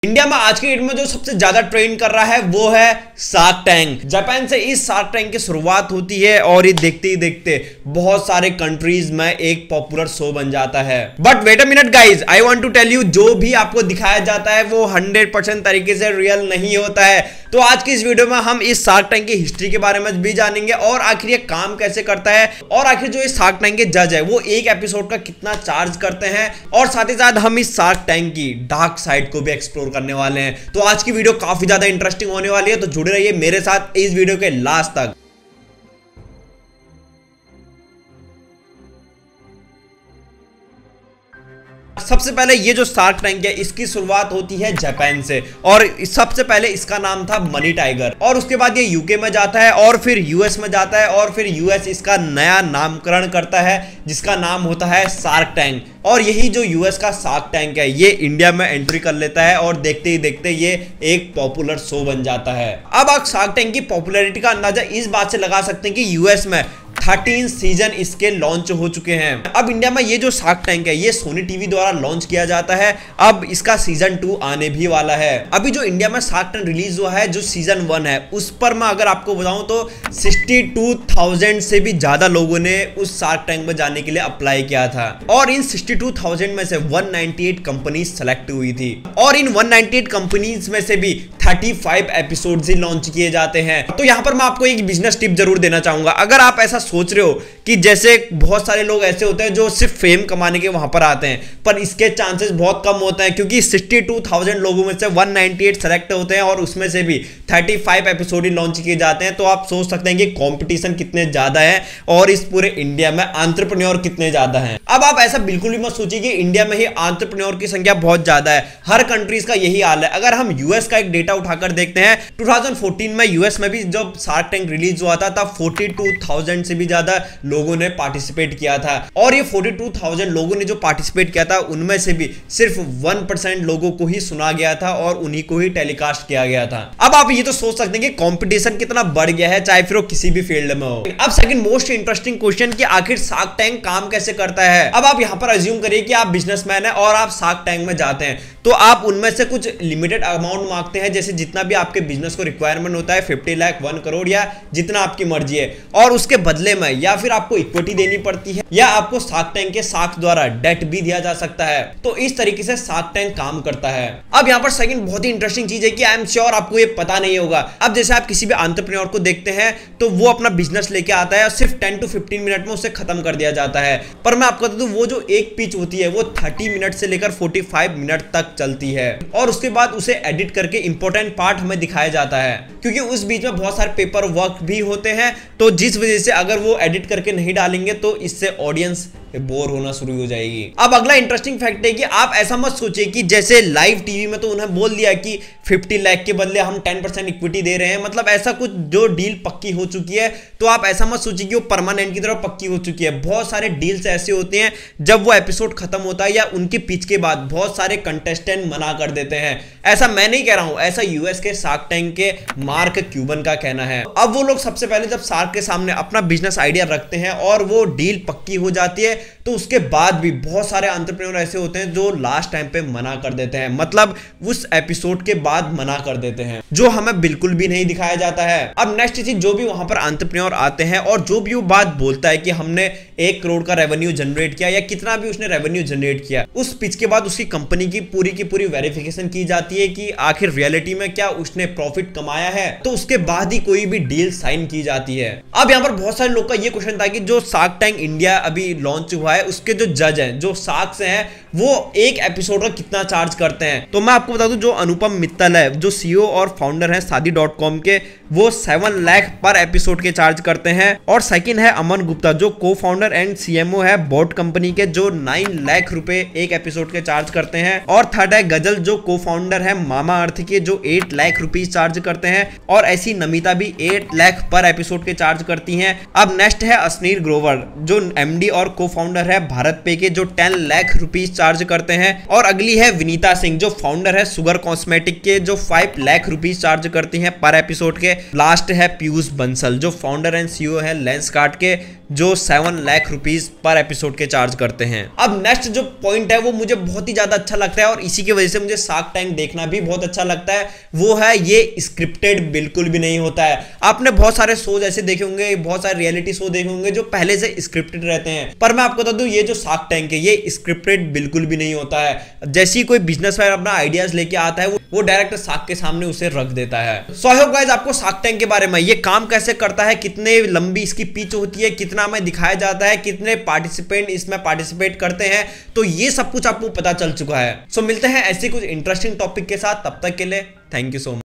India में आज के डेट में जो सबसे ज्यादा ट्रेंड कर रहा है वो है शार्क टैंक। जापान से इस शार्क टैंक की शुरुआत होती है और ये देखते ही देखते बहुत सारे कंट्रीज में एक पॉपुलर शो बन जाता है। But wait a minute guys, I want to tell you, जो भी आपको दिखाया जाता है वो 100% तरीके से रियल नहीं होता है। तो आज की इस वीडियो में हम इस शार्क टैंक की हिस्ट्री के बारे में भी जानेंगे और आखिर ये काम कैसे करता है और आखिर जो इस शार्क टैंक के जज है वो एक एपिसोड का कितना चार्ज करते हैं और साथ ही साथ हम इस शार्क टैंक की डार्क साइड को भी एक्सप्लोर करने वाले हैं। तो आज की वीडियो काफी ज्यादा इंटरेस्टिंग होने वाली है, तो जुड़े रहिए मेरे साथ इस वीडियो के लास्ट तक। सबसे पहले ये जो शार्क टैंक है इसकी शुरुआत होती है जापान से और सबसे पहले इसका नाम था मनी टाइगर और उसके बाद ये यूके में जाता है और फिर यूएस में जाता है और फिर यूएस इसका नया नामकरण करता है जिसका नाम होता है शार्क टैंक। और यही जो यूएस का शार्क टैंक है ये इंडिया में एंट्री कर लेता है और देखते ही देखते ये एक पॉपुलर शो बन जाता है। अब आप शार्क टैंक की पॉपुलैरिटी का अंदाजा इस बात से लगा सकते हैं कि यूएस में 13 सीजन इसके लॉन्च हो चुके हैं। अब इंडिया में ये जो शार्क टैंक है ये सोनी टीवी द्वारा लॉन्च किया जाता है। अब इसका सीजन 2 आने भी वाला है। अभी जो इंडिया में शार्क टैंक रिलीज हुआ है जो सीजन 1 है उस पर मैं अगर आपको बताऊं तो 62,000 से भी ज्यादा लोगों ने उस शार्क टैंक में जाने के लिए अप्लाई किया था और इन 62,000 में से 198 कंपनीज सेलेक्ट हुई थी और इन 198 कंपनीज में से भी 35 एपिसोड्स ही लॉन्च किए जाते हैं। तो यहां पर मैं आपको एक बिजनेस टिप जरूर देना चाहूंगा। अगर आप ऐसा सोच रहे हो कि जैसे बहुत सारे लोग ऐसे होते हैं जो सिर्फ फेम कमाने के वहां पर आते हैं, पर इसके चांसेस बहुत कम होते हैं क्योंकि 62,000 लोगों में से 198 सेलेक्ट होते हैं और उसमें से भी 35 एपिसोड ही लॉन्च किए जाते हैं। तो आप सोच सकते हैं कि कंपटीशन कितने ज्यादा है और इस पूरे इंडिया में एंटरप्रेन्योर कितने ज्यादा हैं। अब आप ऐसा बिल्कुल भी मत सोचिए कि इंडिया में ही एंटरप्रेन्योर की संख्या बहुत ज्यादा है, हर कंट्रीज का यही हाल है। अगर हम यूएस का एक डेटा उठाकर देखते हैं 2014 में यूएस में भी जब शार्क टैंक रिलीज हुआ था तब 42,000 से भी ज्यादा लोगों ने पार्टिसिपेट किया था और ये 42,000 लोगों ने जो पार्टिसिपेट किया था उनमें से भी सिर्फ 1% लोगों को ही सुना गया था और उन्हीं को ही टेलीकास्ट किया गया था। अब आप ये तो सोच सकते हैं कि कंपटीशन कितना बढ़ गया है चाहे फिर वो किसी भी फील्ड में हो। अब सेकंड मोस्ट इंटरेस्टिंग क्वेश्चन कि आखिर शार्क टैंक काम कैसे करता है। अब आप यहां पर अज्यूम करिए कि आप बिजनेसमैन हैं और आप शार्क टैंक में जाते हैं तो आप उनमें से कुछ लिमिटेड अमाउंट मांगते हैं, जैसे जितना भी आपके बिजनेस को रिक्वायरमेंट होता है 50 लाख 1 करोड़ या जितना आपकी मर्जी है, और उसके बदले में या फिर आपको इक्विटी देनी पड़ती है या आपको शार्क टैंक के साथ द्वारा डेट भी दिया जा सकता है। तो इस तरीके से शार्क टैंक काम करता है। अब यहां पर सेकंड बहुत ही इंटरेस्टिंग चीज है कि आई एम श्योर आपको ये पता नहीं होगा। अब जैसे आप किसी भी एंटरप्रेन्योर को देखते हैं तो वो अपना बिजनेस लेके आता है और सिर्फ 10 to 15 मिनट में उसे खत्म कर दिया जाता है, पर मैं आपको बता दूं वो जो एक पिच होती है वो 30 मिनट से लेकर 45 मिनट तक चलती है और उसके बाद उसे एडिट करके इंपॉर्टेंट पार्ट हमें दिखाया जाता है क्योंकि उस बीच में बहुत सारे पेपर वर्क भी होते हैं। तो जिस वजह से अगर वो एडिट करके नहीं डालेंगे तो इससे ऑडियंस बोर होना शुरू हो जाएगी। अब अगला इंटरेस्टिंग फैक्ट है कि आप ऐसा मत सोचिए कि जैसे लाइव टीवी में तो उन्हें बोल दिया कि 50 लाख के बदले हम 10% इक्विटी दे रहे हैं, मतलब ऐसा कुछ जो डील पक्की हो चुकी है, तो आप ऐसा मत सोचिए कि वो परमानेंट की तरह पक्की हो चुकी है। बहुत सारे डील्स ऐसे होते हैं जब वो एपिसोड खत्म होता है या उनकी पिच के बाद बहुत सारे कंटेस्टेंट मना कर देते हैं। ऐसा मैं नहीं कह रहा हूं, ऐसा यूएस के शार्क टैंक के मार्क क्यूबन का कहना है। अब वो लोग सबसे पहले जब शार्क के सामने अपना बिजनेस आइडिया रखते हैं और वो डील पक्की हो जाती है तो उसके बाद भी बहुत सारे एंटरप्रेन्योर ऐसे होते हैं जो लास्ट टाइम पे मना कर देते हैं, मतलब उस एपिसोड के बाद मना कर देते हैं, जो हमें बिल्कुल भी नहीं दिखाया जाता है। अब नेक्स्ट चीज, जो भी वहां पर एंटरप्रेन्योर आते हैं और जो भी वो बात बोलता है कि हमने 1 करोड़ का रेवेन्यू जनरेट किया या कितना भी उसने रेवेन्यू जनरेट किया, उस पिच के बाद उसकी कंपनी की पूरी वेरिफिकेशन की जाती है कि आखिर रियलिटी में क्या उसने प्रॉफिट कमाया है, तो उसके बाद ही कोई भी डील साइन की जाती है। अब यहां पर बहुत सारे लोग का ये क्वेश्चन था कि जो शार्क टैंक इंडिया अभी लॉन्च हुआ है उसके जो जज हैं, जो शार्क्स हैं, वो एक एपिसोड का कितना चार्ज करते हैं। तो मैं आपको बता दूं जो अनुपम मित्तल है जो सीईओ और फाउंडर हैं शादी.com के, वो 7 लाख पर एपिसोड के चार्ज करते हैं। और सेकंड है अमन गुप्ता जो को फाउंडर एंड सीएमओ है बोट कंपनी के, जो 9 लाख रुपए एक एपिसोड के चार्ज करते हैं। और थर्ड है गजल जो को फाउंडर है मामा अर्थ के, जो 8 लाख रुपीज चार्ज करते हैं। और ऐसी नमिता भी 8 लाख पर एपिसोड के चार्ज करती हैं। अब नेक्स्ट है असनीर ग्रोवर जो एमडी और को फाउंडर है भारत पे के, जो 10 लाख रुपीज चार्ज करते हैं। और अगली है विनीता सिंह जो फाउंडर है सुगर कॉस्मेटिक के, जो 5 लाख रुपीज चार्ज करती हैं पर एपिसोड के। लास्ट है पीयूष बंसल जो फाउंडर एंड सीईओ है लेंसकार्ट के, जो 7 लाख रुपीस पर एपिसोड के चार्ज करते हैं। अब नेक्स्ट जो पॉइंट है वो मुझे बहुत ही ज्यादा अच्छा लगता है और इसी की वजह से मुझे शार्क टैंक देखना भी बहुत अच्छा लगता है, वो है ये स्क्रिप्टेड बिल्कुल भी नहीं होता है। आपने बहुत सारे शोज ऐसे देखे होंगे, बहुत सारे रियलिटी शो देखे होंगे जो पहले से स्क्रिप्टेड रहते हैं, पर मैं आपको बता दूं ये जो शार्क टैंक है ये स्क्रिप्टेड बिल्कुल भी नहीं होता है। जैसे कोई बिजनेसमैन अपना आइडियाज लेके आता है वो डायरेक्ट शार्क के सामने उसे रख देता है। सो आई होप गाइस आपको शार्क टैंक के बारे में ये काम कैसे करता है, कितने लंबी इसकी पिच होती है, कितना हमें दिखाया जाता है, कितने पार्टिसिपेंट इसमें पार्टिसिपेट करते हैं, तो ये सब कुछ आपको पता चल चुका है। सो मिलते हैं ऐसे कुछ इंटरेस्टिंग टॉपिक के साथ, तब तक के लिए थैंक यू सो मच।